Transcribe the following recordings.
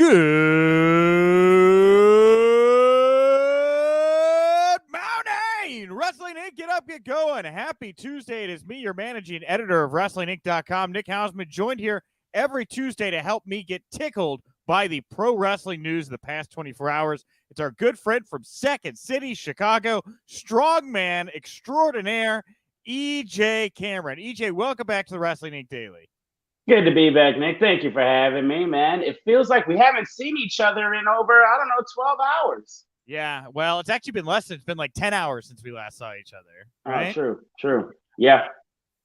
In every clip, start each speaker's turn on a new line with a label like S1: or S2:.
S1: Good morning, Wrestling Inc. Get up, get going. Happy Tuesday. It is me, your managing editor of WrestlingInc.com, Nick Hausman, joined here every Tuesday to help me get tickled by the pro wrestling news of the past 24 hours. It's our good friend from Second City, Chicago, strongman extraordinaire, EJ Cameron. EJ, welcome back to the Wrestling Inc. Daily.
S2: Good to be back, Nick. Thank you for having me, man. It feels like we haven't seen each other in over, 12 hours.
S1: Yeah, well, it's actually been less. It's been like 10 hours since we last saw each other, right?
S2: Oh, true. Yeah.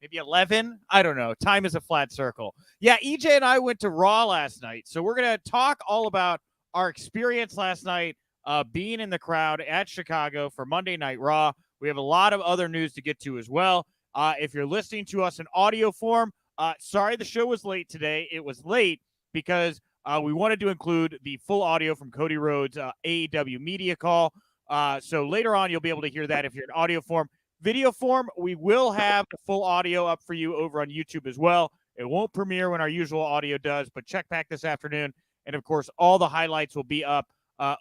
S1: Maybe 11? I don't know. Time is a flat circle. Yeah, EJ and I went to Raw last night, so we're going to talk all about our experience last night being in the crowd at Chicago for Monday Night Raw. We have a lot of other news to get to as well. If you're listening to us in audio form, sorry the show was late today. It was late because we wanted to include the full audio from Cody Rhodes' AEW media call. So later on, you'll be able to hear that if you're in audio form. Video form, we will have the full audio up for you over on YouTube as well. It won't premiere when our usual audio does, but check back this afternoon. And, of course, all the highlights will be up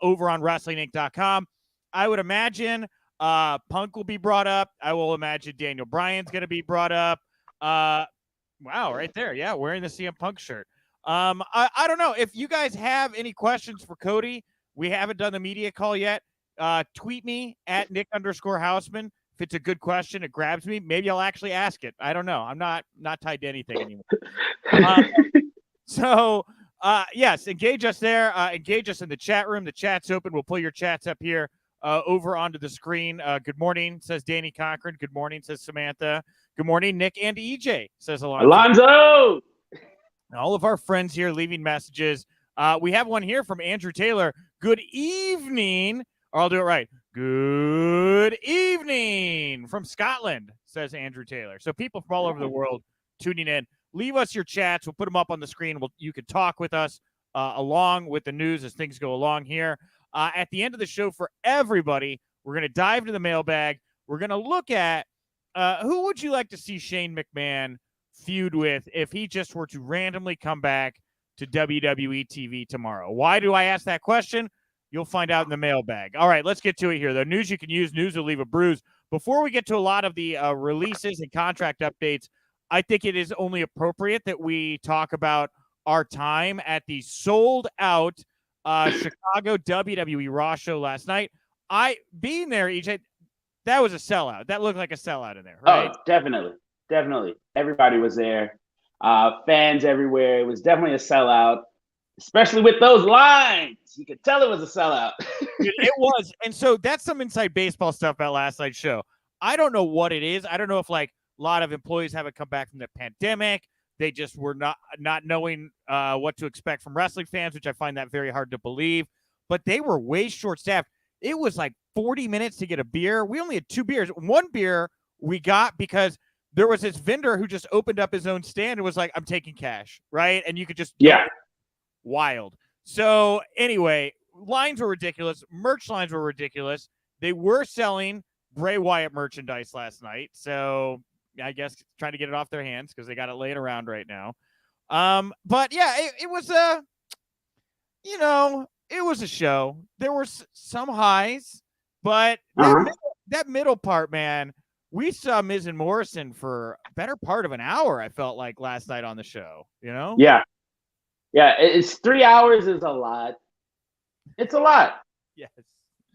S1: over on WrestlingInc.com. I would imagine Punk will be brought up. I will imagine Daniel Bryan's going to be brought up. Wow, right there. Yeah, wearing the CM Punk shirt. I don't know. If you guys have any questions for Cody, we haven't done the media call yet. Tweet me at Nick_Hausman. If it's a good question, it grabs me. Maybe I'll actually ask it. I don't know. I'm not tied to anything anymore. Yes, engage us there. Engage us in the chat room. The chat's open. We'll pull your chats up here over onto the screen. Good morning, says Danny Cochran. Good morning, says Samantha. Good morning, Nick and EJ, says
S2: Alonzo.
S1: All of our friends here leaving messages. We have one here from Andrew Taylor. Good evening. Or I'll do it right. Good evening from Scotland, says Andrew Taylor. So people from all over the world tuning in. Leave us your chats. We'll put them up on the screen. You can talk with us along with the news as things go along here. At the end of the show for everybody, we're going to dive into the mailbag. We're going to look at who would you like to see Shane McMahon feud with if he just were to randomly come back to WWE TV tomorrow? Why do I ask that question? You'll find out in the mailbag. All right, let's get to it here. The news you can use, news will leave a bruise. Before we get to a lot of the releases and contract updates, I think it is only appropriate that we talk about our time at the sold-out Chicago WWE Raw show last night. Being there, EJ, that was a sellout. That looked like a sellout in there, right?
S2: Oh, definitely. Everybody was there. Fans everywhere. It was definitely a sellout, especially with those lines. You could tell it was a sellout.
S1: Dude, it was. And so that's some inside baseball stuff about last night's show. I don't know what it is. I don't know if like a lot of employees haven't come back from the pandemic. They just were not knowing what to expect from wrestling fans, which I find that very hard to believe. But they were way short-staffed. It was like 40 minutes to get a beer. We only had 2 beers. One beer we got because there was this vendor who just opened up his own stand and was like, I'm taking cash, right? And you could just wild. So anyway, lines were ridiculous. Merch lines were ridiculous. They were selling Bray Wyatt merchandise last night. So I guess trying to get it off their hands because they got it laying around right now. But yeah, it was it was a show. There were some highs, but that middle part, man, we saw Miz and Morrison for a better part of an hour, I felt like, last night on the show, you know?
S2: Yeah, it's 3 hours is a lot. It's a lot.
S1: Yes.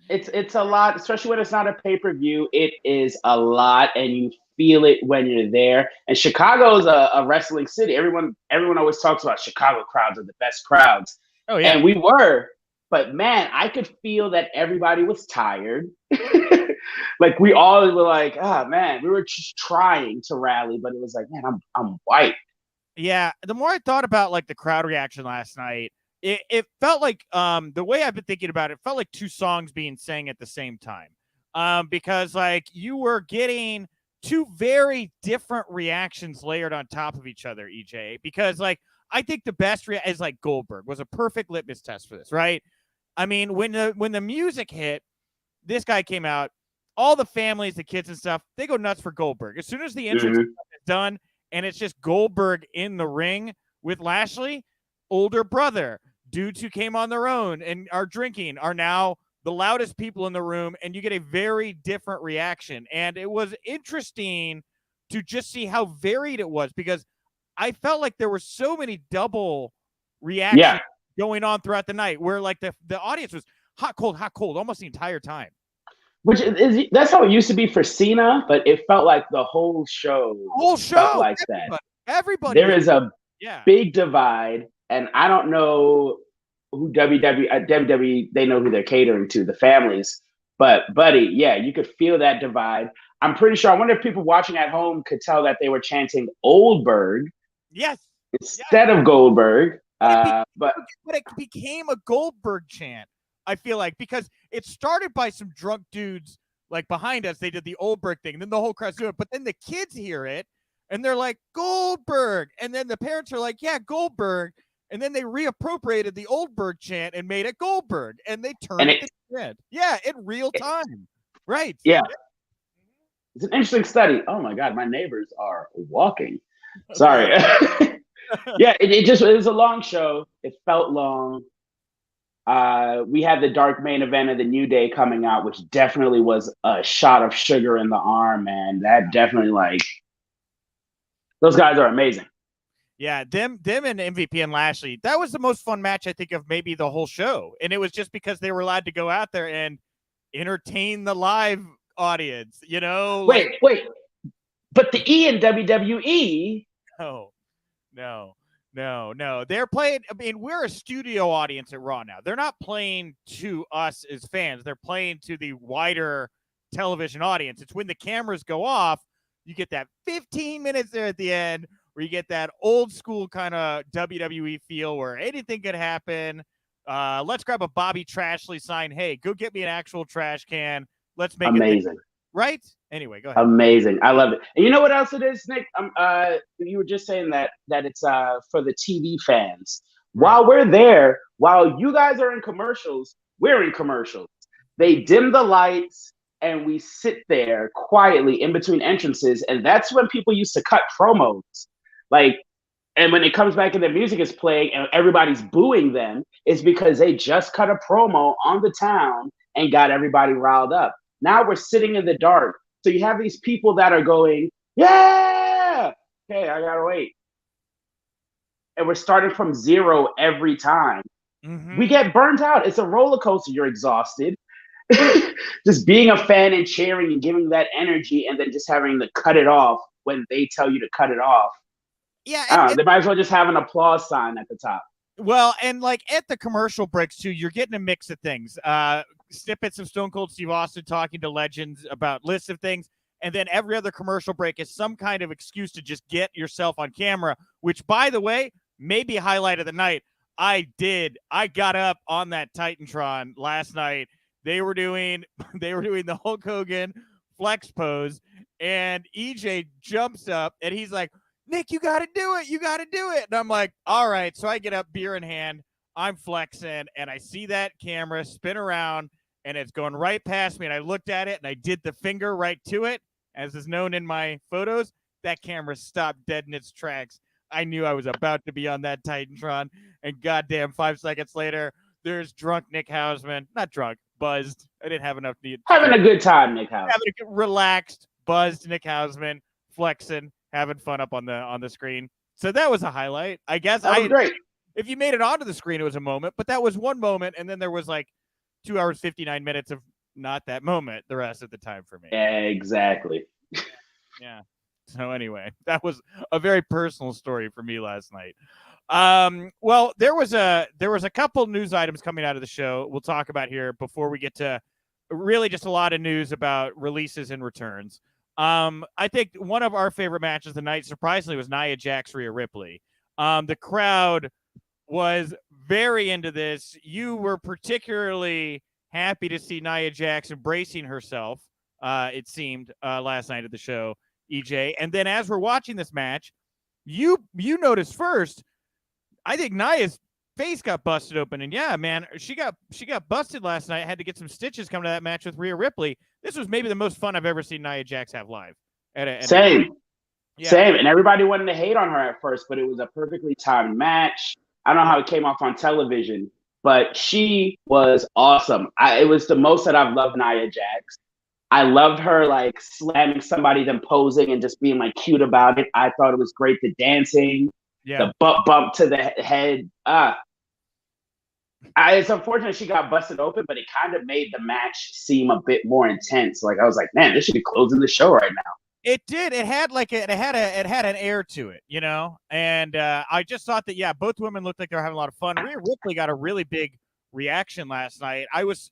S2: It's a lot, especially when it's not a pay-per-view. It is a lot, and you feel it when you're there. And Chicago is a wrestling city. Everyone always talks about Chicago crowds are the best crowds.
S1: Oh, yeah.
S2: And we were. But, man, I could feel that everybody was tired. Like, we all were like, man, we were just trying to rally. But it was like, man, I'm white.
S1: Yeah, the more I thought about, like, the crowd reaction last night, it felt like the way I've been thinking about it felt like 2 songs being sang at the same time. Because, like, you were getting 2 very different reactions layered on top of each other, EJ. Because, like, I think the best is, like, Goldberg was a perfect litmus test for this, right? I mean, when the music hit, this guy came out, all the families, the kids and stuff, they go nuts for Goldberg. As soon as the entrance is done and it's just Goldberg in the ring with Lashley, older brother, dudes who came on their own and are drinking are now the loudest people in the room, and you get a very different reaction. And it was interesting to just see how varied it was, because I felt like there were so many double reactions going on throughout the night, where like the audience was hot, cold almost the entire time.
S2: Which is that's how it used to be for Cena, but it felt like the whole show felt like
S1: everybody
S2: there is a big divide, and I don't know who WWE, they know who they're catering to, the families. But buddy, yeah, you could feel that divide. I'm pretty sure, I wonder if people watching at home could tell that they were chanting Oldberg instead of Goldberg. But
S1: it became a Goldberg chant, I feel like, because it started by some drunk dudes like behind us. They did the Oldberg thing, and then the whole crowd's doing it. But then the kids hear it, and they're like, Goldberg. And then the parents are like, yeah, Goldberg. And then they reappropriated the Oldberg chant and made it Goldberg. And they turned it red. Yeah, in real time. Right.
S2: Yeah. It's an interesting study. Oh, my God. My neighbors are walking. Sorry. Yeah, it was a long show. It felt long. We had the dark main event of the New Day coming out, which definitely was a shot of sugar in the arm, and that definitely, like, those guys are amazing.
S1: Yeah, them and MVP and Lashley, that was the most fun match, I think, of maybe the whole show. And it was just because they were allowed to go out there and entertain the live audience, you know?
S2: Wait. But the E in WWE...
S1: No. They're playing, I mean, we're a studio audience at Raw now. They're not playing to us as fans. They're playing to the wider television audience. It's when the cameras go off, you get that 15 minutes there at the end where you get that old school kind of WWE feel where anything could happen. Let's grab a Bobby Trashley sign. Hey, go get me an actual trash can. Let's make
S2: amazing.
S1: Right? Anyway, go ahead.
S2: Amazing. I love it. And you know what else it is, Nick? You were just saying that it's for the TV fans. Right. While we're there, while you guys are in commercials, we're in commercials. They dim the lights and we sit there quietly in between entrances. And that's when people used to cut promos. Like, and when it comes back and the music is playing and everybody's booing them, it's because they just cut a promo on the town and got everybody riled up. Now we're sitting in the dark. So you have these people that are going, yeah, okay, I gotta wait. And we're starting from zero every time. Mm-hmm. We get burnt out. It's a roller coaster. You're exhausted. Just being a fan and cheering and giving that energy and then just having to cut it off when they tell you to cut it off.
S1: Yeah,
S2: they might as well just have an applause sign at the top.
S1: Well, and like at the commercial breaks too, you're getting a mix of things. Snippets of Stone Cold Steve Austin talking to legends about lists of things, and then every other commercial break is some kind of excuse to just get yourself on camera, which, by the way, may be a highlight of the night. I got up on that Titantron last night. They were doing the Hulk Hogan flex pose, and EJ jumps up and he's like, Nick, you got to do it. You got to do it. And I'm like, all right. So I get up, beer in hand. I'm flexing, and I see that camera spin around, and it's going right past me. And I looked at it, and I did the finger right to it, as is known in my photos. That camera stopped dead in its tracks. I knew I was about to be on that Titantron, and goddamn, 5 seconds later, there's drunk Nick Hausman. Not drunk, buzzed. I didn't have enough need.
S2: Having a good time, Nick Hausman.
S1: Having a relaxed, buzzed Nick Hausman, flexing, having fun up on the screen. So that was a highlight. I guess
S2: that was great.
S1: If you made it onto the screen, it was a moment, but that was one moment, and then there was like 2 hours, 59 minutes of not that moment the rest of the time for me.
S2: Exactly.
S1: Yeah. So anyway, that was a very personal story for me last night. Well, there was a couple news items coming out of the show we'll talk about here before we get to really just a lot of news about releases and returns. I think one of our favorite matches of the night, surprisingly, was Nia Jax, Rhea Ripley. The crowd was very into this. You were particularly happy to see Nia Jax embracing herself, it seemed, last night at the show, EJ. And then as we're watching this match, you noticed first, I think Nia's face got busted open. And yeah, man, she got busted last night. Had to get some stitches coming to that match with Rhea Ripley. This was maybe the most fun I've ever seen Nia Jax have live.
S2: Same. And everybody wanted to hate on her at first, but it was a perfectly timed match. I don't know how it came off on television, but she was awesome. It was the most that I've loved Nia Jax. I loved her like slamming somebody, then posing and just being like cute about it. I thought it was great. The dancing, the butt bump to the head. It's unfortunate she got busted open, but it kind of made the match seem a bit more intense. Like I was like, man, this should be closing the show right now.
S1: It did. It had an air to it, you know. And I just thought that both women looked like they were having a lot of fun. Rhea Ripley got a really big reaction last night. I was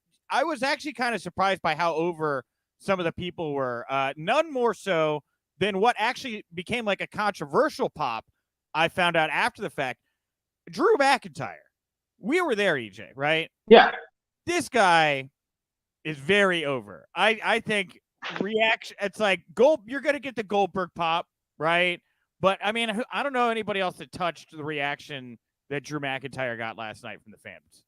S1: actually kind of surprised by how over some of the people were. None more so than what actually became like a controversial pop. I found out after the fact. Drew McIntyre. We were there, EJ, right?
S2: Yeah.
S1: This guy is very over. I think reaction. It's like you're gonna get the Goldberg pop, right? But I mean, I don't know anybody else that touched the reaction that Drew McIntyre got last night from the fans.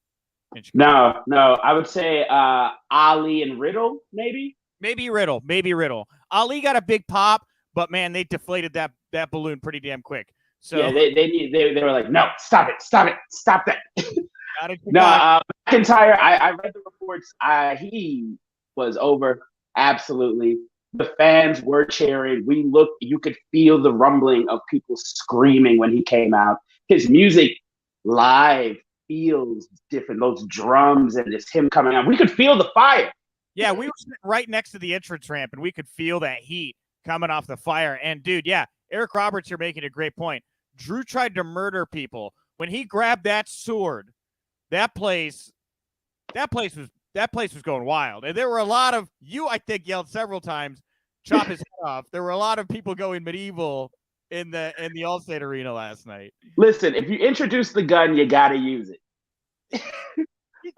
S2: No. I would say Ali and Riddle, maybe.
S1: Maybe Riddle. Ali got a big pop, but man, they deflated that balloon pretty damn quick. So
S2: yeah, they were like, no, stop that. No, McIntyre. I read the reports. He was over. Absolutely. The fans were cheering. You could feel the rumbling of people screaming when he came out. His music live feels different. Those drums and just him coming out. We could feel the fire.
S1: Yeah, we were sitting right next to the entrance ramp, and we could feel that heat coming off the fire. And dude, Eric Roberts, you're making a great point. Drew tried to murder people. When he grabbed that sword, that place was going wild. And there were a lot of I think yelled several times, chop his head off. There were a lot of people going medieval in the Allstate Arena last night.
S2: Listen, if you introduce the gun, you gotta use it.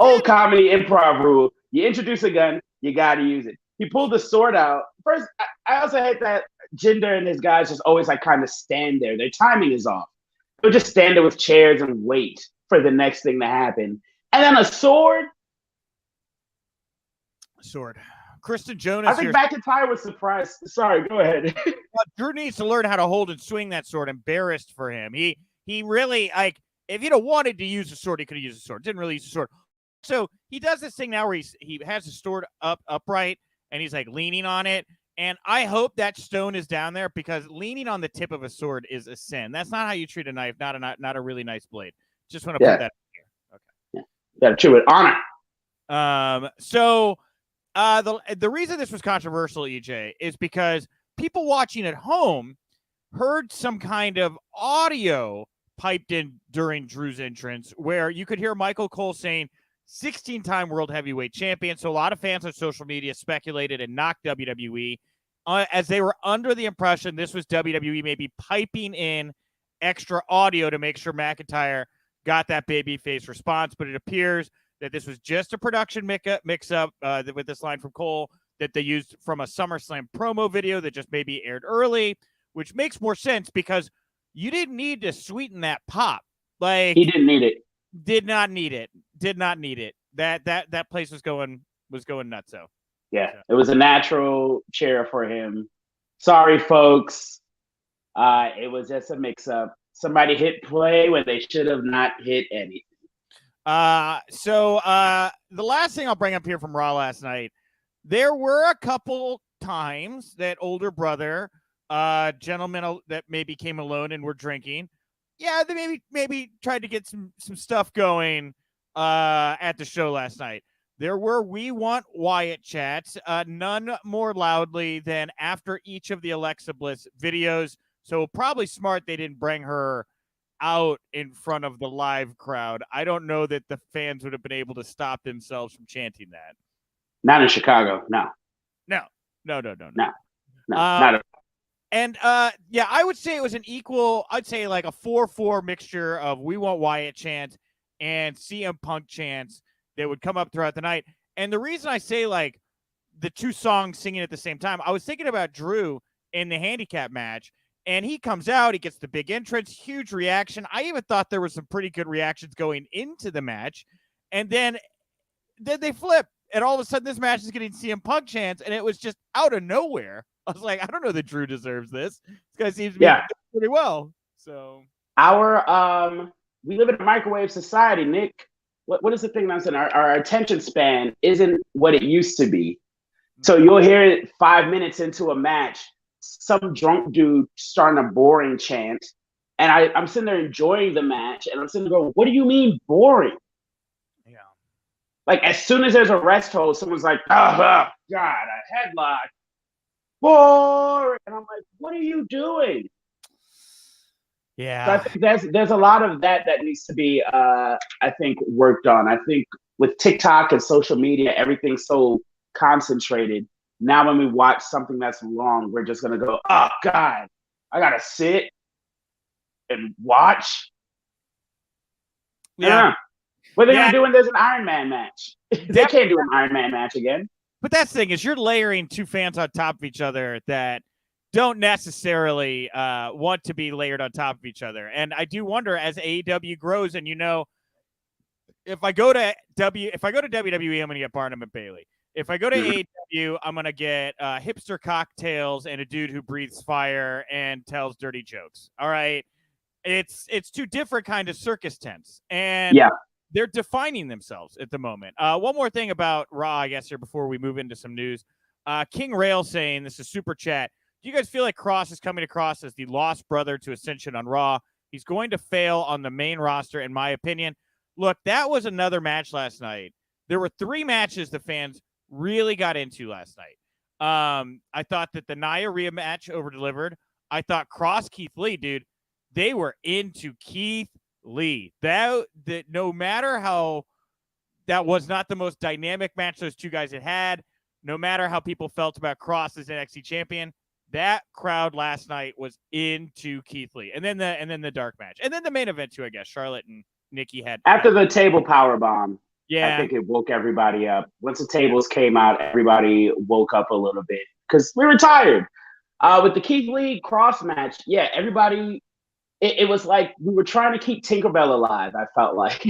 S2: Old comedy improv rule. You introduce a gun, you gotta use it. He pulled the sword out. First, I also hate that Jinder and his guys just always like kind of stand there. Their timing is off. They'll just stand there with chairs and wait for the next thing to happen. And then a sword.
S1: Kristen Jonas.
S2: I think McIntyre was surprised. Sorry, go ahead.
S1: Drew needs to learn how to hold and swing that sword. Embarrassed for him. He really like if he'd have wanted to use a sword, he could have used a sword. Didn't really use a sword. So he does this thing now where he has the sword upright and he's like leaning on it. And I hope that stone is down there because leaning on the tip of a sword is a sin. That's not how you treat a knife. Not a really nice blade. Just want to put that in here. Okay.
S2: Yeah. Got to treat with honor.
S1: So the reason this was controversial, EJ, is because people watching at home heard some kind of audio piped in during Drew's entrance where you could hear Michael Cole saying 16-time world heavyweight champion. So a lot of fans on social media speculated and knocked WWE as they were under the impression this was WWE maybe piping in extra audio to make sure McIntyre got that babyface response. But it appears that this was just a production mix-up with this line from Cole that they used from a SummerSlam promo video that just maybe aired early, which makes more sense because you didn't need to sweeten that pop. Like
S2: he didn't need it.
S1: Did not need it. That place was going nuts. So
S2: it was a natural chair for him. Sorry, folks. It was just a mix-up. Somebody hit play when they should have not hit anything.
S1: So the last thing I'll bring up here from Raw last night, there were a couple times that older brother, gentlemen that maybe came alone and were drinking. Yeah, they maybe tried to get some stuff going at the show last night. There were "We Want Wyatt" chats, none more loudly than after each of the Alexa Bliss videos. So probably smart they didn't bring her out in front of the live crowd. I don't know that the fans would have been able to stop themselves from chanting that.
S2: Not in Chicago, no.
S1: No.
S2: Not at all.
S1: And I would say it was an equal, I'd say like a 4-4 mixture of "We Want Wyatt" chants and CM Punk chants that would come up throughout the night. And the reason I say like the two songs singing at the same time, I was thinking about Drew in the handicap match, and he comes out, he gets the big entrance, huge reaction. I even thought there were some pretty good reactions going into the match. And then they flip, and all of a sudden this match is getting CM Punk chants, and it was just out of nowhere. I was like, I don't know that Drew deserves this. This guy seems to be doing pretty well. So
S2: our we live in a microwave society, Nick. What is the thing I'm saying? Our attention span isn't what it used to be. So you'll hear it 5 minutes into a match, some drunk dude starting a boring chant, and I'm sitting there enjoying the match, and I'm sitting there going, "What do you mean boring?"
S1: Yeah.
S2: Like as soon as there's a rest hold, someone's like, "Oh God, a headlock, boring," and I'm like, "What are you doing?"
S1: Yeah.
S2: So I think there's a lot of that needs to be, I think, worked on. I think with TikTok and social media, everything's so concentrated. Now when we watch something that's long, we're just gonna go, "Oh God, I gotta sit and watch."
S1: Yeah.
S2: What are they gonna do when there's an Iron Man match? They can't do an Iron Man match again.
S1: But that's the thing is you're layering two fans on top of each other that don't necessarily want to be layered on top of each other. And I do wonder as AEW grows, and if I go to WWE, I'm gonna get Barnum and Bailey. If I go to AEW, I'm gonna get hipster cocktails and a dude who breathes fire and tells dirty jokes. All right. It's two different kind of circus tents. And they're defining themselves at the moment. One more thing about Raw, I guess, here before we move into some news. King Rail saying, this is super chat. Do you guys feel like Cross is coming across as the lost brother to Ascension on Raw? He's going to fail on the main roster, in my opinion. Look, that was another match last night. There were 3 matches the fans really got into last night. I thought that the Nia Rhea match over-delivered. I thought Cross Keith Lee, dude, they were into Keith Lee. That no matter how that was not the most dynamic match those two guys had, no matter how people felt about Cross as NXT champion, that crowd last night was into Keith Lee. And then the dark match. And then the main event too, I guess. Charlotte and Nikki had
S2: after the table power bomb.
S1: Yeah.
S2: I think it woke everybody up. Once the tables came out, everybody woke up a little bit because we were tired. With the Keith Lee Cross match, everybody, it was like we were trying to keep Tinkerbell alive, I felt like.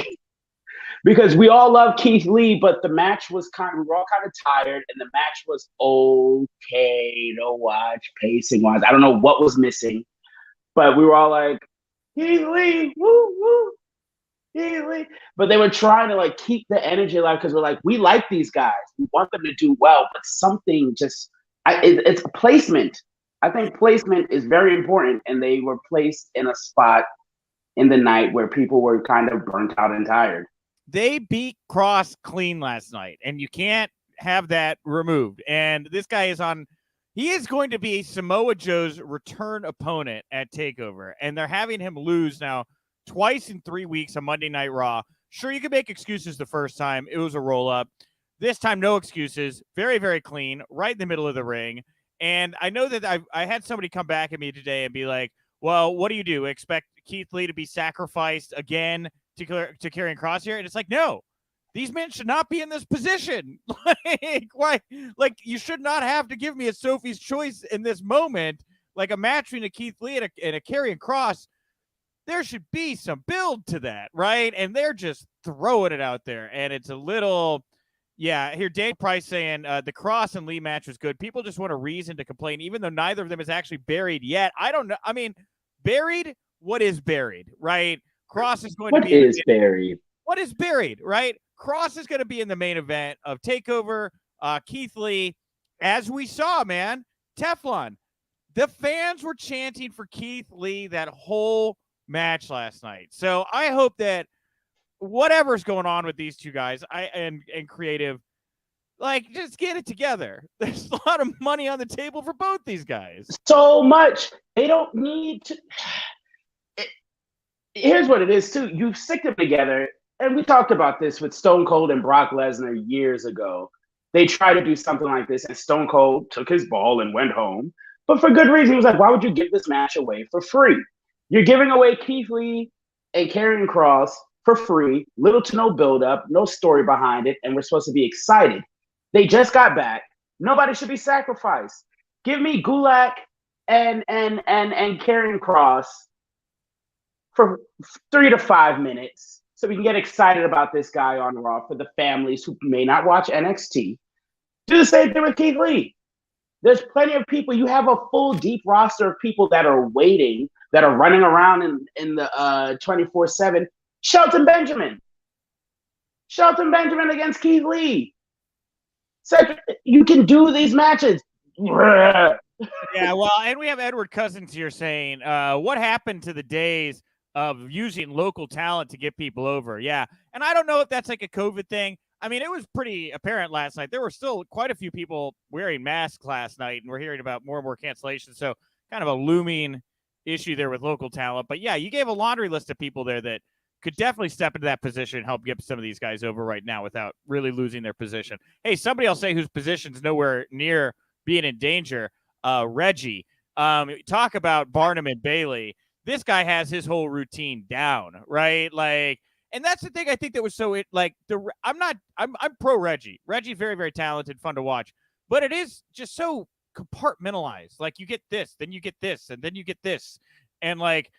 S2: Because we all love Keith Lee, but the match was we were all kind of tired, and the match was okay to watch, pacing-wise. I don't know what was missing, but we were all like, Keith Lee, woo, woo. But they were trying to like keep the energy alive because we're like, we like these guys. We want them to do well, but something just it's a placement. I think placement is very important, and they were placed in a spot in the night where people were kind of burnt out and tired.
S1: They beat Cross clean last night, and you can't have that removed. And this guy he is going to be Samoa Joe's return opponent at TakeOver, and they're having him lose now twice in 3 weeks on Monday Night Raw. Sure, you could make excuses the first time. It was a roll-up. This time, no excuses. Very, very clean, right in the middle of the ring. And I know that I had somebody come back at me today and be like, well, what do? Expect Keith Lee to be sacrificed again to Karrion Kross here? And it's like, no. These men should not be in this position. Why? Like, you should not have to give me a Sophie's Choice in this moment. Like a match between a Keith Lee and a Karrion Kross. There should be some build to that, right? And they're just throwing it out there. And it's a little, here Dave Price saying the Cross and Lee match was good. People just want a reason to complain, even though neither of them is actually buried yet. I don't know. I mean, buried? What is buried, right? Cross is going to be
S2: buried?
S1: What is buried, right? Cross is going to be in the main event of TakeOver. Keith Lee, as we saw, man, Teflon. The fans were chanting for Keith Lee that whole match last night. So I hope that whatever's going on with these two guys and creative, like, just get it together. There's a lot of money on the table for both these guys.
S2: So much. They don't need to. Here's what it is, too. You stick them together, and we talked about this with Stone Cold and Brock Lesnar years ago. They tried to do something like this, and Stone Cold took his ball and went home. But for good reason. He was like, why would you give this match away for free? You're giving away Keith Lee and Karrion Kross for free, little to no build-up, no story behind it, and we're supposed to be excited. They just got back. Nobody should be sacrificed. Give me Gulak and Karrion Kross for 3 to 5 minutes so we can get excited about this guy on Raw for the families who may not watch NXT. Do the same thing with Keith Lee. There's plenty of people. You have a full, deep roster of people that are waiting, that are running around in the 24/7. Shelton Benjamin. Shelton Benjamin against Keith Lee. Cedric, you can do these matches.
S1: Yeah, well, and we have Edward Cousins here saying, what happened to the days of using local talent to get people over? Yeah, and I don't know if that's like a COVID thing. I mean, it was pretty apparent last night. There were still quite a few people wearing masks last night, and we're hearing about more and more cancellations. So kind of a looming issue there with local talent. But yeah, you gave a laundry list of people there that could definitely step into that position and help get some of these guys over right now without really losing their position. Hey, somebody else say whose position's nowhere near being in danger. Reggie. Talk about Barnum and Bailey. This guy has his whole routine down, right? Like, and that's the thing I think that was so I'm pro Reggie. Reggie, very, very talented, fun to watch, but it is just so compartmentalized. Like, you get this, then you get this, and then you get this. And like,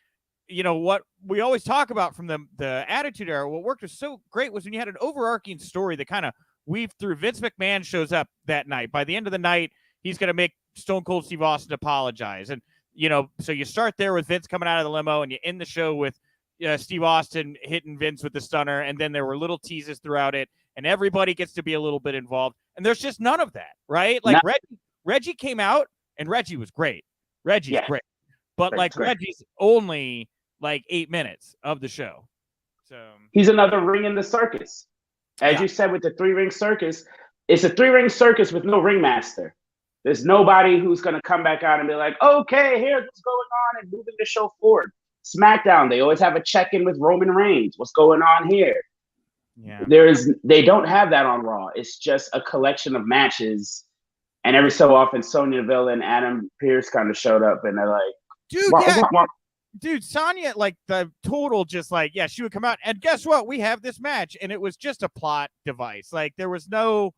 S1: you know, what we always talk about from the Attitude Era, what worked was so great was when you had an overarching story that kind of weaved through. Vince McMahon shows up that night. By the end of the night, he's going to make Stone Cold Steve Austin apologize. And, you know, so you start there with Vince coming out of the limo, and you end the show with Steve Austin hitting Vince with the stunner. And then there were little teases throughout it, and everybody gets to be a little bit involved. And there's just none of that, right? Like, Reggie came out, and Reggie was great. Reggie's great. But like, Reggie's only like 8 minutes of the show. So
S2: he's another ring in the circus. As you said, with the 3-ring circus, it's a 3-ring circus with no ringmaster. There's nobody who's going to come back out and be like, okay, here's what's going on, and moving the show forward. SmackDown, they always have a check-in with Roman Reigns. What's going on here?
S1: Yeah.
S2: They don't have that on Raw. It's just a collection of matches. And every so often, Sonya Deville and Adam Pearce kind of showed up, and they're like,
S1: dude, Sonya, like, the total just like, yeah, she would come out, and guess what? We have this match. And it was just a plot device. Like, there was no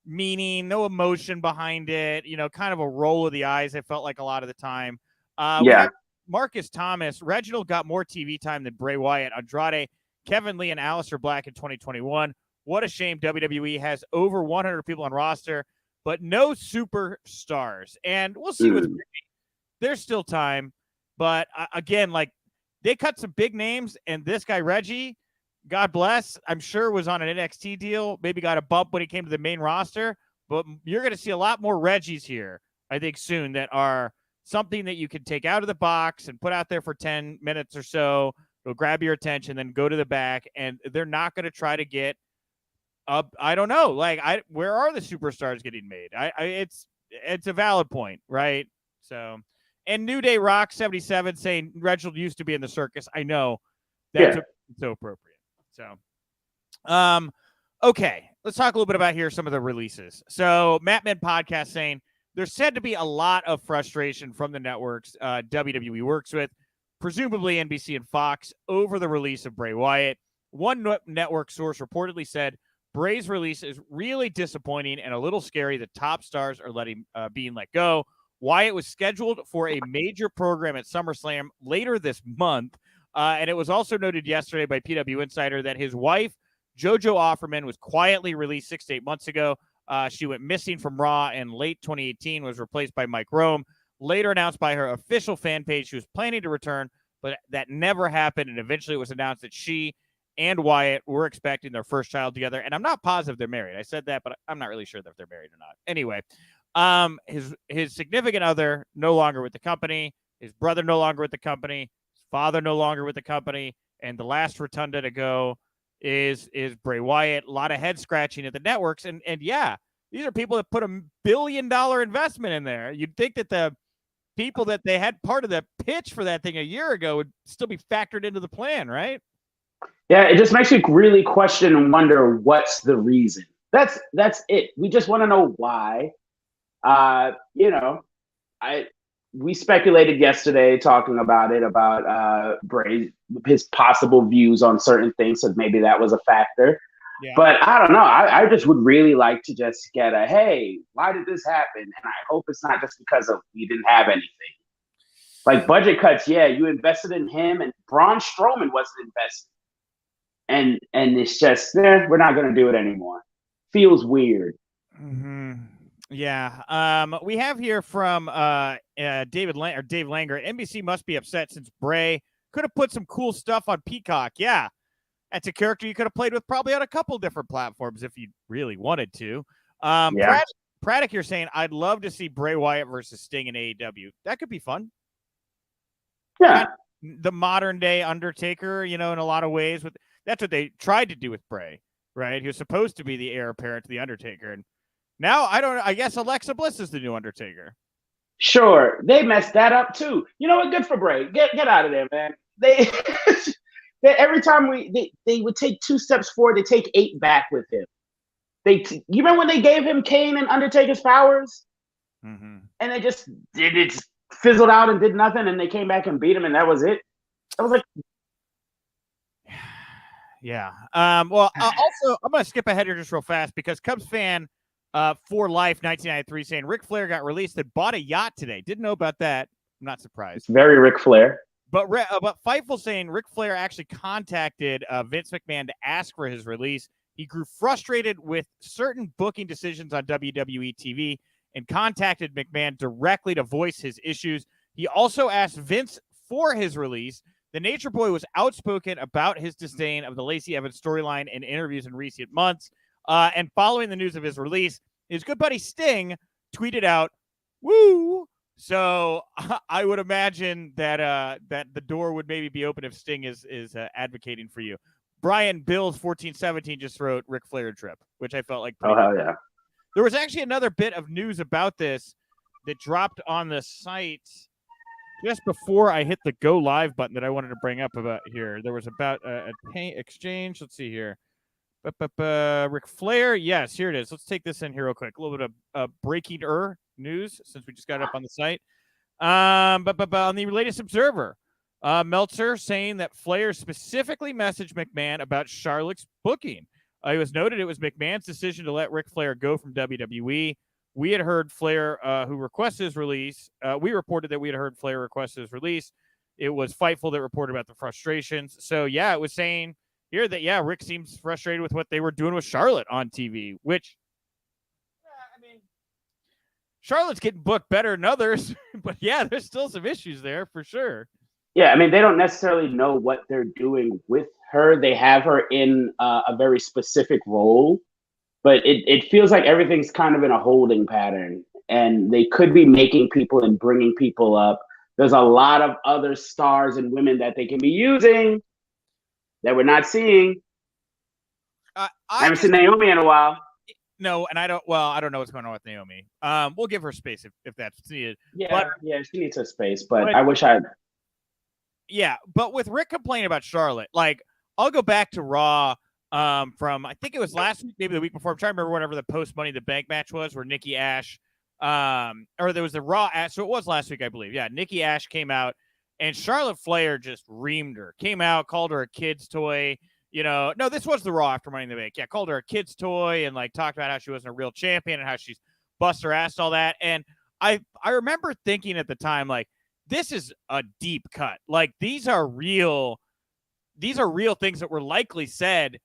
S1: meaning, no emotion behind it, you know, kind of a roll of the eyes, it felt like a lot of the time. We have Marcus Thomas. Reginald got more TV time than Bray Wyatt, Andrade, Kevin Lee, and Aleister Black in 2021. What a shame. WWE has over 100 people on roster, but no superstars. And we'll see with Bray. There's still time. But again, like, they cut some big names, and this guy, Reggie, God bless, I'm sure was on an NXT deal, maybe got a bump when he came to the main roster, but you're going to see a lot more Reggies here, I think, soon, that are something that you can take out of the box and put out there for 10 minutes or so. It'll grab your attention, then go to the back, and they're not going to try to get up. I don't know. Like, where are the superstars getting made? It's a valid point, right? So, and New Day Rock 77 saying Reginald used to be in the circus. I know that's so appropriate. So, okay, let's talk a little bit about here some of the releases. So, Matt Men Podcast saying there's said to be a lot of frustration from the networks WWE works with, presumably NBC and Fox, over the release of Bray Wyatt. One network source reportedly said Bray's release is really disappointing and a little scary. The top stars are being let go. Wyatt was scheduled for a major program at SummerSlam later this month. And it was also noted yesterday by PW Insider that his wife, JoJo Offerman, was quietly released 6 to 8 months ago. She went missing from Raw in late 2018, was replaced by Mike Rome. Later announced by her official fan page she was planning to return, but that never happened. And eventually it was announced that she and Wyatt were expecting their first child together. And I'm not positive they're married. I said that, but I'm not really sure that they're married or not. Anyway, his significant other no longer with the company, his brother no longer with the company, father no longer with the company, and the last rotunda to go is Bray Wyatt. A lot of head scratching at the networks, and yeah, these are people that put $1 billion investment in there. You'd think that the people that they had part of the pitch for that thing a year ago would still be factored into the plan, right?
S2: Yeah, it just makes you really question and wonder what's the reason. That's it. We just want to know why. We speculated yesterday talking about Bray, his possible views on certain things, so maybe that was a factor. Yeah. But I don't know. I just would really like to just get hey, why did this happen? And I hope it's not just because of we didn't have anything. Like budget cuts, yeah, you invested in him, and Braun Strowman wasn't invested. And it's just, we're not going to do it anymore. Feels weird.
S1: Mm-hmm. Yeah. We have here from Dave Langer. NBC must be upset since Bray could have put some cool stuff on Peacock. Yeah. That's a character you could have played with probably on a couple different platforms if you really wanted to.
S2: Yeah.
S1: Praddock, you're saying, I'd love to see Bray Wyatt versus Sting in AEW. That could be fun.
S2: Yeah.
S1: The modern day Undertaker, in a lot of ways. That's what they tried to do with Bray, right? He was supposed to be the heir apparent to the Undertaker. And now, I guess Alexa Bliss is the new Undertaker.
S2: Sure. They messed that up too. You know what? Good for Bray. Get out of there, man. They every time they would take 2 steps forward, they take 8 back with him. You remember when they gave him Kane and Undertaker's powers?
S1: Mm-hmm. And
S2: they just fizzled out and did nothing, and they came back and beat him, and that was it. I was like,
S1: yeah. Well, also, I'm going to skip ahead here just real fast because Cubs fan for life 1993 saying Ric Flair got released and bought a yacht today. Didn't know about that. I'm not surprised.
S2: It's very Ric Flair.
S1: But Fightful saying Ric Flair actually contacted Vince McMahon to ask for his release. He grew frustrated with certain booking decisions on WWE TV and contacted McMahon directly to voice his issues. He also asked Vince for his release. The Nature Boy was outspoken about his disdain of the Lacey Evans storyline in interviews in recent months. And following the news of his release, his good buddy Sting tweeted out, "Woo!" So I would imagine that the door would maybe be open if Sting is advocating for you. Brian Bills 1417 just wrote Ric Flair trip, which I felt like.
S2: Oh hell yeah!
S1: There was actually another bit of news about this that dropped on the site just before I hit the go live button that I wanted to bring up about here. There was about a pay exchange. Let's see here. Ric Flair. Yes, here it is. Let's take this in here real quick. A little bit of breaking news since we just got it up on the site. But on the latest Observer, Meltzer saying that Flair specifically messaged McMahon about Charlotte's booking. It was noted it was McMahon's decision to let Ric Flair go from WWE. We had heard Flair, who requested his release. We reported that we had heard Flair request his release. It was Fightful that reported about the frustrations. So, yeah, it was saying here that, yeah, Rick seems frustrated with what they were doing with Charlotte on TV, which, I mean, Charlotte's getting booked better than others. But, yeah, there's still some issues there for sure.
S2: Yeah, I mean, they don't necessarily know what they're doing with her. They have her in a very specific role, but it feels like everything's kind of in a holding pattern, and they could be making people and bringing people up. There's a lot of other stars and women that they can be using that we're not seeing. I haven't seen Naomi in a while.
S1: No, and I don't know what's going on with Naomi. We'll give her space if that's needed.
S2: Yeah, she needs her space, but I wish I'd.
S1: Yeah, but with Rick complaining about Charlotte, like, I'll go back to Raw from, I think it was last week, maybe the week before. I'm trying to remember whatever the post Money in the Bank match was where Nikki Ash, or there was the Raw, so it was last week, I believe. Yeah, Nikki Ash came out, and Charlotte Flair just reamed her. Came out, called her a kid's toy. No, this was the Raw after Money in the Bank. Yeah, called her a kid's toy and, like, talked about how she wasn't a real champion and how she's bust her ass, all that. And I remember thinking at the time, like, this is a deep cut. Like, these are real things that were likely said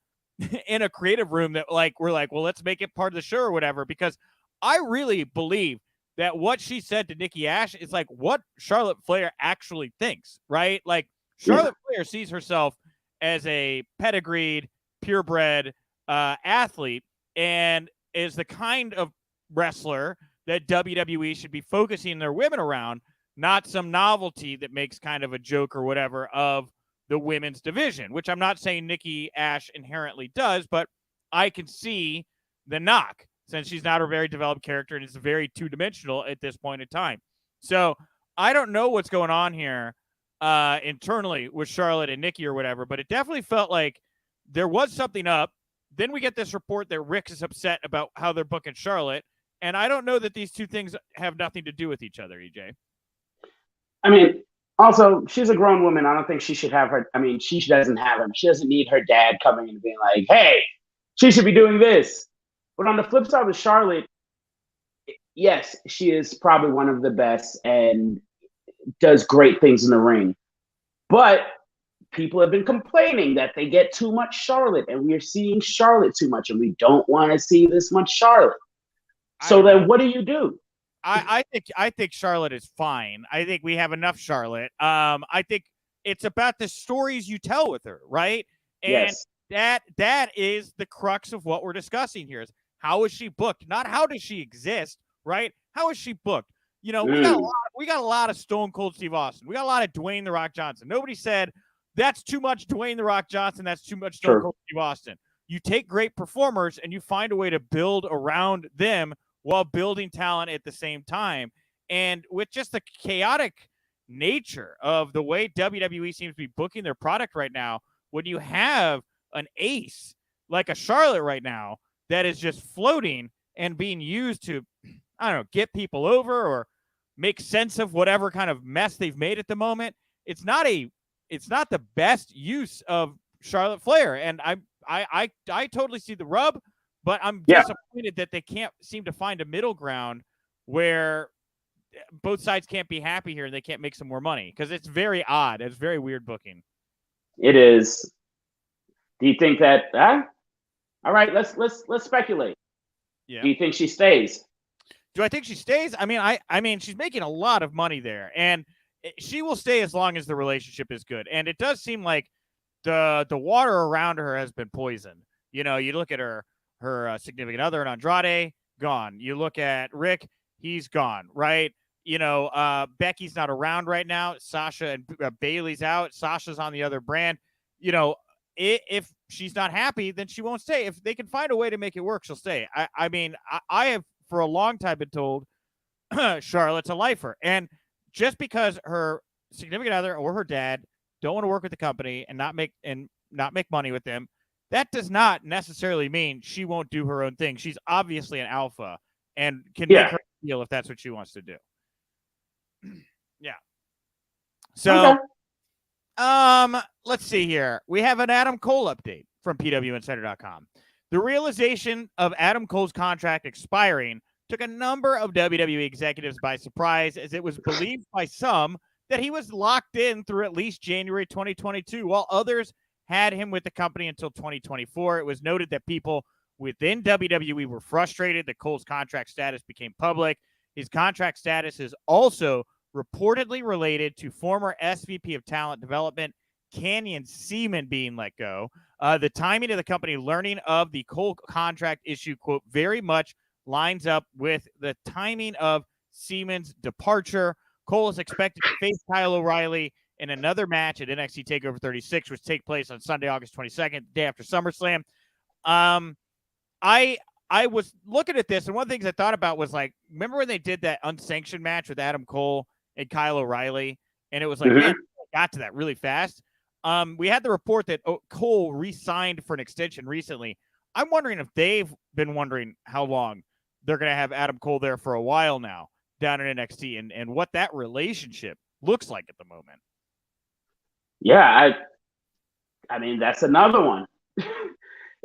S1: in a creative room that, like, we're like, well, let's make it part of the show or whatever, because I really believe that what she said to Nikki Ash is like what Charlotte Flair actually thinks, right? Like, Charlotte Flair sees herself as a pedigreed, purebred athlete and is the kind of wrestler that WWE should be focusing their women around, not some novelty that makes kind of a joke or whatever of the women's division, which I'm not saying Nikki Ash inherently does, but I can see the knock since she's not a very developed character and is very two-dimensional at this point in time. So I don't know what's going on here internally with Charlotte and Nikki or whatever, but it definitely felt like there was something up. Then we get this report that Rick is upset about how they're booking Charlotte, and I don't know that these two things have nothing to do with each other, EJ.
S2: I mean, also, she's a grown woman. I don't think she should have her. I mean, she doesn't have him. She doesn't need her dad coming and being like, hey, she should be doing this. But on the flip side with Charlotte, yes, she is probably one of the best and does great things in the ring. But people have been complaining that they get too much Charlotte, and we are seeing Charlotte too much, and we don't want to see this much Charlotte. So then what do you do?
S1: I think Charlotte is fine. I think we have enough Charlotte. I think it's about the stories you tell with her, right? And
S2: yes.
S1: That is the crux of what we're discussing here. Is how is she booked? Not how does she exist, right? How is she booked? We got a lot of Stone Cold Steve Austin. We got a lot of Dwayne The Rock Johnson. Nobody said that's too much Dwayne The Rock Johnson. That's too much Stone Cold Steve Austin. You take great performers and you find a way to build around them while building talent at the same time. And with just the chaotic nature of the way WWE seems to be booking their product right now, when you have an ace like a Charlotte right now that is just floating and being used to, I don't know, get people over or make sense of whatever kind of mess they've made at the moment, it's not the best use of Charlotte Flair. And I totally see the rub, but I'm disappointed that they can't seem to find a middle ground where both sides can't be happy here and they can't make some more money, because it's very odd. It's very weird booking.
S2: It is. Do you think that? All right, let's speculate. Yeah. Do you think she stays?
S1: Do I think she stays? I mean, she's making a lot of money there, and she will stay as long as the relationship is good. And it does seem like the water around her has been poisoned. You look at her significant other in Andrade, gone. You look at Rick, he's gone, right? Becky's not around right now. Sasha and Bailey's out. Sasha's on the other brand. If she's not happy, then she won't stay. If they can find a way to make it work, she'll stay. I have for a long time been told Charlotte's a lifer. And just because her significant other or her dad don't want to work with the company and not make money with them, that does not necessarily mean she won't do her own thing. She's obviously an alpha and can make her feel if that's what she wants to do. Yeah. So, let's see here. We have an Adam Cole update from PWInsider.com. The realization of Adam Cole's contract expiring took a number of WWE executives by surprise, as it was believed by some that he was locked in through at least January 2022, while others had him with the company until 2024. It was noted that people within WWE were frustrated that Cole's contract status became public. His contract status is also reportedly related to former SVP of Talent Development Canyon Seaman being let go. The timing of the company learning of the Cole contract issue, quote, very much lines up with the timing of Seaman's departure. Cole is expected to face Kyle O'Reilly in another match at NXT TakeOver 36, which take place on Sunday, August 22nd, the day after SummerSlam. I was looking at this, and one of the things I thought about was, like, remember when they did that unsanctioned match with Adam Cole and Kyle O'Reilly? And it was like, man, I got to that really fast. We had the report that Cole re-signed for an extension recently. I'm wondering if they've been wondering how long they're going to have Adam Cole there for a while now down in NXT, and what that relationship looks like at the moment.
S2: Yeah, I mean, that's another one.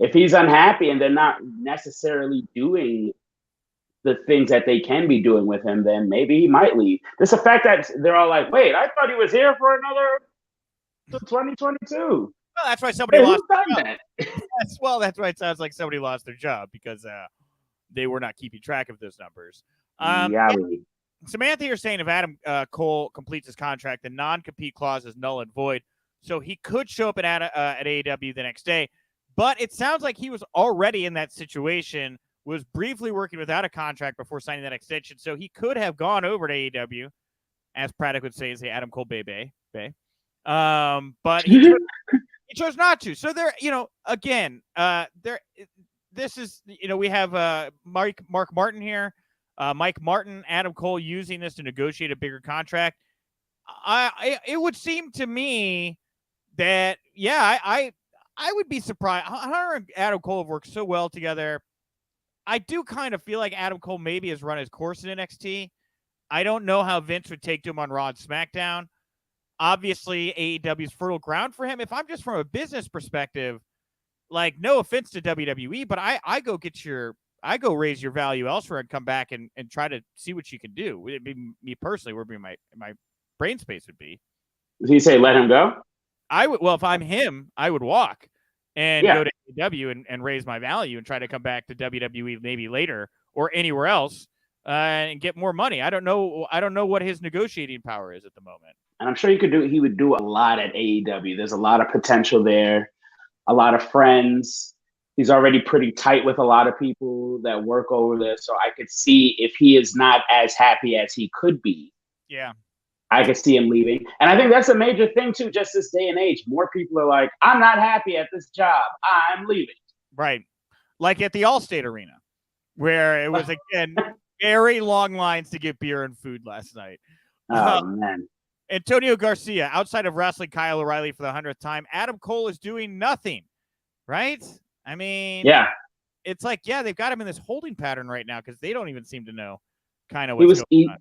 S2: If he's unhappy and they're not necessarily doing the things that they can be doing with him, then maybe he might leave. Just the fact that they're all like, wait, I thought he was here for another 2022.
S1: Well, that's why somebody lost their job.
S2: That?
S1: That's why it sounds like somebody lost their job, because they were not keeping track of those numbers. Samantha, you're saying if Adam Cole completes his contract, the non-compete clause is null and void, so he could show up at AEW the next day. But it sounds like he was already in that situation, was briefly working without a contract before signing that extension, so he could have gone over to AEW, as Praddock would say, is the Adam Cole Bay. But he chose not to. So there, again, this is, we have Mark Martin here. Mike Martin, Adam Cole using this to negotiate a bigger contract. It would seem to me that, I would be surprised. Hunter and Adam Cole have worked so well together. I do kind of feel like Adam Cole maybe has run his course in NXT. I don't know how Vince would take to him on Raw and SmackDown. Obviously, AEW is fertile ground for him. If I'm just from a business perspective, like, no offense to WWE, but I go raise your value elsewhere and come back and try to see what you can do. It'd be me personally, where my brain space would be.
S2: Did he say let him go?
S1: I would. Well, if I'm him, I would walk and go to AEW and raise my value and try to come back to WWE maybe later or anywhere else and get more money. I don't know what his negotiating power is at the moment.
S2: And I'm sure he would do a lot at AEW. There's a lot of potential there. a lot of friends. He's already pretty tight with a lot of people that work over there. So I could see if he is not as happy as he could be.
S1: Yeah.
S2: I could see him leaving. And I think that's a major thing, too, just this day and age. More people are like, I'm not happy at this job. I'm leaving.
S1: Right. Like at the Allstate Arena, where it was, again, very long lines to get beer and food last night.
S2: Oh, man.
S1: Antonio Garcia, outside of wrestling Kyle O'Reilly for the 100th time, Adam Cole is doing nothing, right? I mean,
S2: yeah,
S1: it's like, yeah, they've got him in this holding pattern right now because they don't even seem to know kind of what's going on.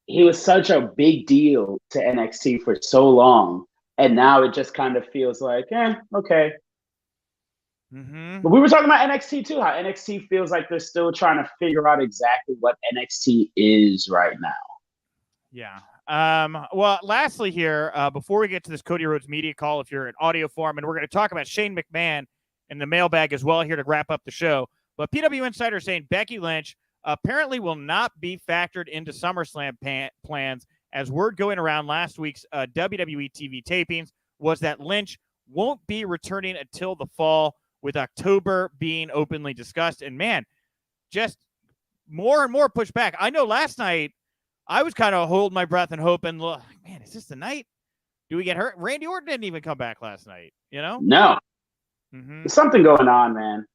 S2: He was such a big deal to NXT for so long, and now it just kind of feels like, okay.
S1: Mm-hmm.
S2: But we were talking about NXT too, how NXT feels like they're still trying to figure out exactly what NXT is right now.
S1: Yeah. Well, lastly here, before we get to this Cody Rhodes media call, if you're in audio form, and we're going to talk about Shane McMahon and the mailbag as well here to wrap up the show. But PW Insider saying Becky Lynch apparently will not be factored into SummerSlam plans, as word going around last week's WWE TV tapings was that Lynch won't be returning until the fall, with October being openly discussed. And man, just more and more pushback. I know last night I was kind of holding my breath and hoping, look, man, is this the night? Do we get hurt? Randy Orton didn't even come back last night, you know?
S2: No.
S1: Mm-hmm.
S2: There's something going on, man.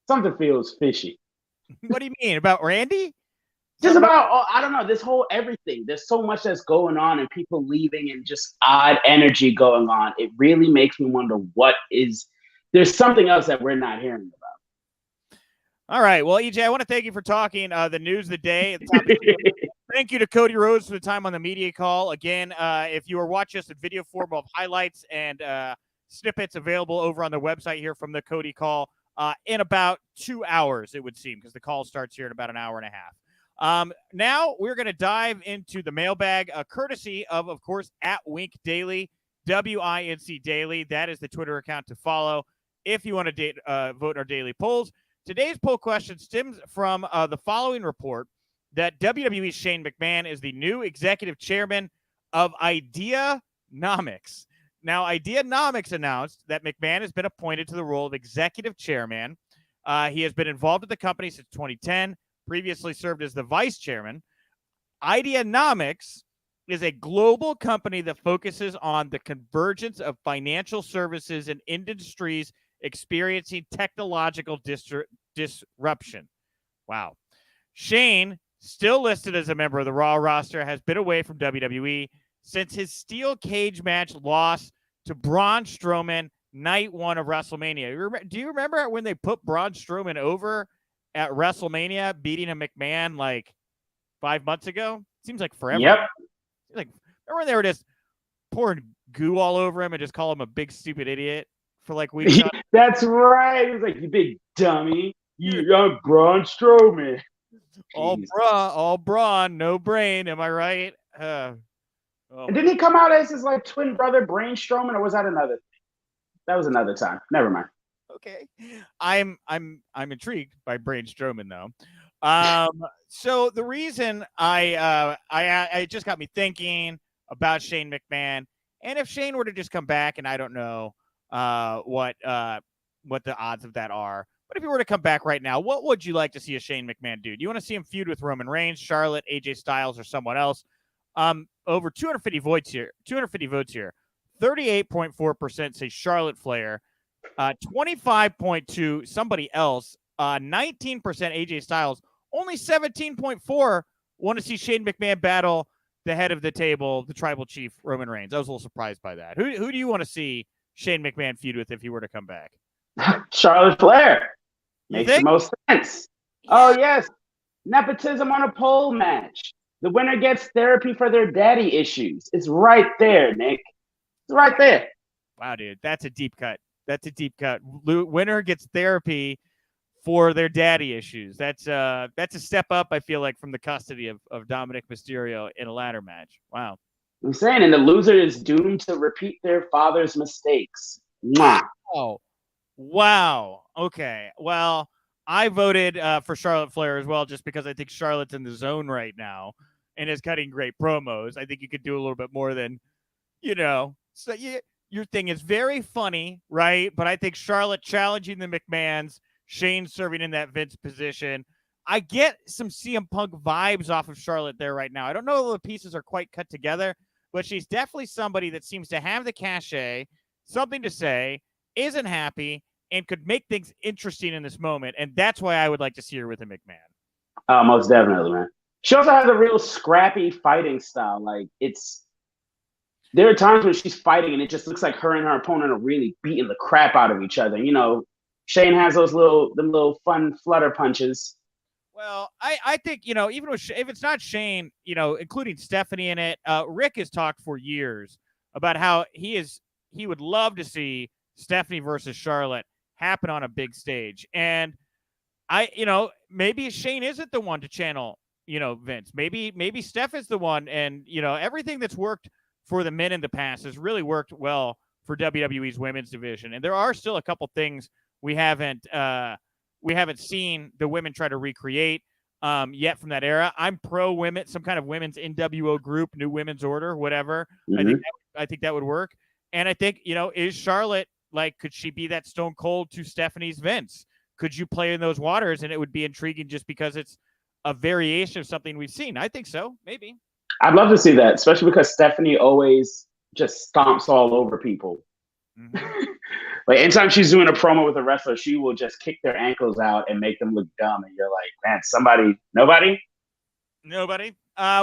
S2: Something feels fishy.
S1: What do you mean? About Randy?
S2: Just about, I don't know, this whole everything. There's so much that's going on and people leaving and just odd energy going on. It really makes me wonder there's something else that we're not hearing about.
S1: All right. Well, EJ, I want to thank you for talking the news of the day. Thank you to Cody Rhodes for the time on the media call. Again, if you are watching us in video form of highlights and snippets available over on the website here from the Cody call in about 2 hours, it would seem, because the call starts here in about an hour and a half. Now we're going to dive into the mailbag, courtesy of course, at Wink Daily, WINC Daily. That is the Twitter account to follow if you want to vote in our daily polls. Today's poll question stems from the following report that WWE Shane McMahon is the new executive chairman of Ideanomics. Now, Ideanomics announced that McMahon has been appointed to the role of executive chairman. He has been involved with the company since 2010, previously served as the vice chairman. Ideanomics is a global company that focuses on the convergence of financial services and industries experiencing technological disruption. Wow. Shane, still listed as a member of the Raw roster, has been away from WWE since his steel cage match loss to Braun Strowman night one of WrestleMania. Do you remember when they put Braun Strowman over at WrestleMania, beating a McMahon like 5 months ago? Seems like forever.
S2: Yep.
S1: Like, remember when they were just pouring goo all over him and just call him a big stupid idiot for like weeks?
S2: That's right. He was like, you big dummy. I'm Braun Strowman.
S1: All brawn, no brain. Am I right?
S2: And didn't he come out as his like twin brother, Braun Strowman, or was that another thing? That was another time. Never mind.
S1: Okay, I'm intrigued by Braun Strowman though. So the reason I just got me thinking about Shane McMahon, and if Shane were to just come back, and I don't know what the odds of that are. But if he were to come back right now, what would you like to see a Shane McMahon do? Do you want to see him feud with Roman Reigns, Charlotte, AJ Styles, or someone else? Over 250 votes here. 38.4% say Charlotte Flair. 25.2% somebody else. 19% AJ Styles. Only 17.4% want to see Shane McMahon battle the head of the table, the tribal chief, Roman Reigns. I was a little surprised by that. Who do you want to see Shane McMahon feud with if he were to come back?
S2: Charlotte Flair. Makes the most sense. Yeah. Oh, yes. Nepotism on a pole match. The winner gets therapy for their daddy issues. It's right there, Nick. It's right there.
S1: Wow, dude. That's a deep cut. Winner gets therapy for their daddy issues. That's a step up, I feel like, from the custody of Dominic Mysterio in a ladder match. Wow.
S2: I'm saying, and the loser is doomed to repeat their father's mistakes. Mwah.
S1: Oh. Wow. Okay. Well, I voted for Charlotte Flair as well, just because I think Charlotte's in the zone right now and is cutting great promos. I think you could do a little bit more than, so your thing is very funny, right? But I think Charlotte challenging the McMahons, Shane serving in that Vince position. I get some CM Punk vibes off of Charlotte there right now. I don't know if the pieces are quite cut together, but she's definitely somebody that seems to have the cachet, something to say, isn't happy, and could make things interesting in this moment. And that's why I would like to see her with a McMahon.
S2: Most definitely, man. She also has a real scrappy fighting style. Like, there are times when she's fighting and it just looks like her and her opponent are really beating the crap out of each other. You know, Shane has them little fun flutter punches.
S1: Well, I think, you know, even if it's not Shane, you know, including Stephanie in it, Rick has talked for years about how he would love to see Stephanie versus Charlotte happen on a big stage. And maybe Shane isn't the one to channel, you know, Vince. Maybe Steph is the one. And, you know, everything that's worked for the men in the past has really worked well for WWE's women's division. And there are still a couple things we haven't seen the women try to recreate yet from that era. I'm pro women, some kind of women's NWO group, New Women's Order, whatever.
S2: Mm-hmm.
S1: I think that would work. And I think, you know, is Charlotte, like, could she be that Stone Cold to Stephanie's Vince? Could you play in those waters? And it would be intriguing just because it's a variation of something we've seen. I think so. Maybe.
S2: I'd love to see that, especially because Stephanie always just stomps all over people. Mm-hmm. Like, anytime she's doing a promo with a wrestler, she will just kick their ankles out and make them look dumb. And you're like, man, nobody?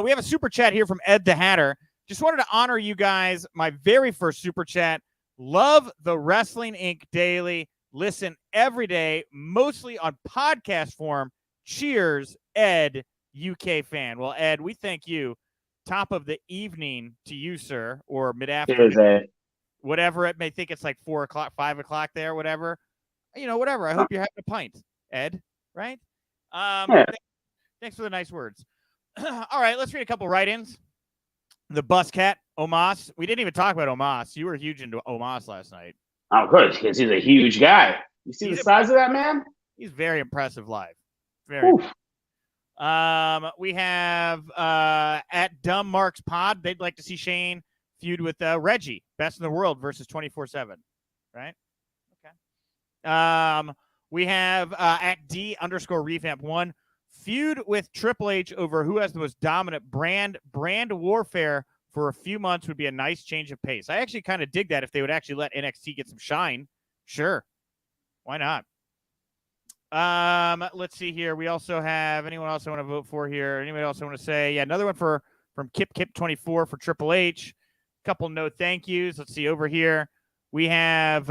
S1: We have a super chat here from Ed the Hatter. Just wanted to honor you guys. My very first super chat. Love the Wrestling Inc. Daily. Listen every day, mostly on podcast form. Cheers, Ed, UK fan. Well, Ed, we thank you. Top of the evening to you, sir, or mid-afternoon.
S2: Cheers, Ed.
S1: Whatever it may think it's like 4 o'clock, 5 o'clock there, whatever. You know, whatever. I hope you're having a pint, Ed, right?
S2: Yeah.
S1: Thanks for the nice words. All right, let's read a couple write-ins. The Bus Cat, Omos. We didn't even talk about Omos. You were huge into Omos last night.
S2: Oh, good, because he's a huge guy. You see the size of that man?
S1: He's very impressive live. Very. We have at Dumb Marks Pod. They'd like to see Shane feud with Reggie, best in the world versus 24/7. Right? Okay. We have at D_revamp1 feud with Triple H over who has the most dominant brand warfare for a few months would be a nice change of pace. I actually kind of dig that if they would actually let NXT get some shine. Sure. Why not? Let's see here. We also have anyone else I want to vote for here? Anybody else I want to say? Yeah, another one from Kip24 for Triple H. Couple no thank yous. Let's see over here. We have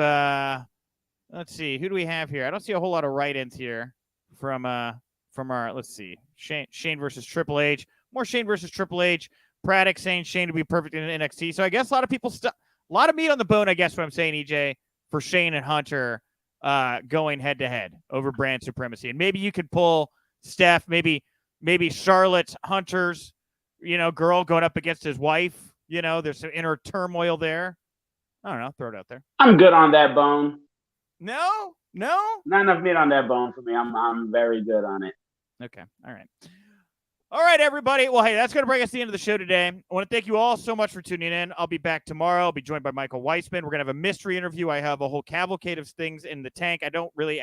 S1: let's see, who do we have here? I don't see a whole lot of write-ins here from our, let's see, Shane versus Triple H. More Shane versus Triple H. Braddock saying Shane to be perfect in NXT. So I guess a lot of people a lot of meat on the bone, I guess what I'm saying, EJ, for Shane and Hunter going head to head over brand supremacy. And maybe you could pull Steph, maybe Charlotte's Hunter's, you know, girl going up against his wife. You know, there's some inner turmoil there. I don't know. Throw it out there.
S2: I'm good on that bone.
S1: No?
S2: Not enough meat on that bone for me. I'm very good on it.
S1: Okay. All right, everybody. Well, hey, that's going to bring us to the end of the show today. I want to thank you all so much for tuning in. I'll be back tomorrow. I'll be joined by Michael Weissman. We're going to have a mystery interview. I have a whole cavalcade of things in the tank. I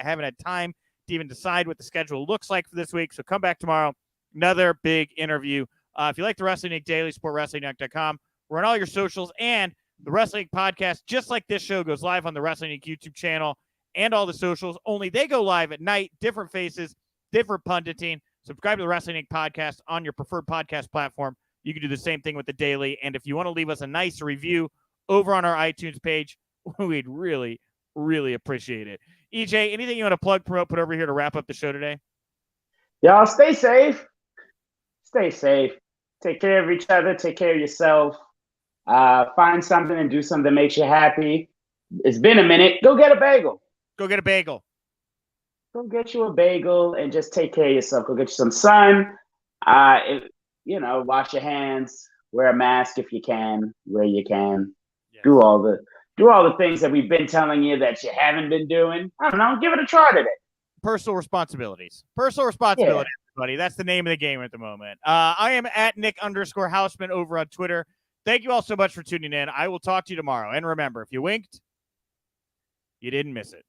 S1: haven't had time to even decide what the schedule looks like for this week. So come back tomorrow. Another big interview. If you like the Wrestling Inc. Daily, support WrestlingInc.com. We're on all your socials, and the Wrestling Inc. podcast, just like this show, goes live on the Wrestling Inc. YouTube channel and all the socials. Only they go live at night, different faces, different punditing. Subscribe to the Wrestling Inc. podcast on your preferred podcast platform. You can do the same thing with the daily. And if you want to leave us a nice review over on our iTunes page, we'd really, really appreciate it. EJ, anything you want to plug, promote, put over here to wrap up the show today?
S2: Y'all stay safe. Stay safe. Take care of each other. Take care of yourself. Find something and do something that makes you happy. It's been a minute. Go get a bagel.
S1: Go get a bagel.
S2: Go get you a bagel and just take care of yourself. Go get you some sun. Wash your hands. Wear a mask if you can, where you can. Yes. Do all the things that we've been telling you that you haven't been doing. I don't know. Give it a try today.
S1: Personal responsibilities. Everybody. That's the name of the game at the moment. I am at Nick_Hausman over on Twitter. Thank you all so much for tuning in. I will talk to you tomorrow. And remember, if you winked, you didn't miss it.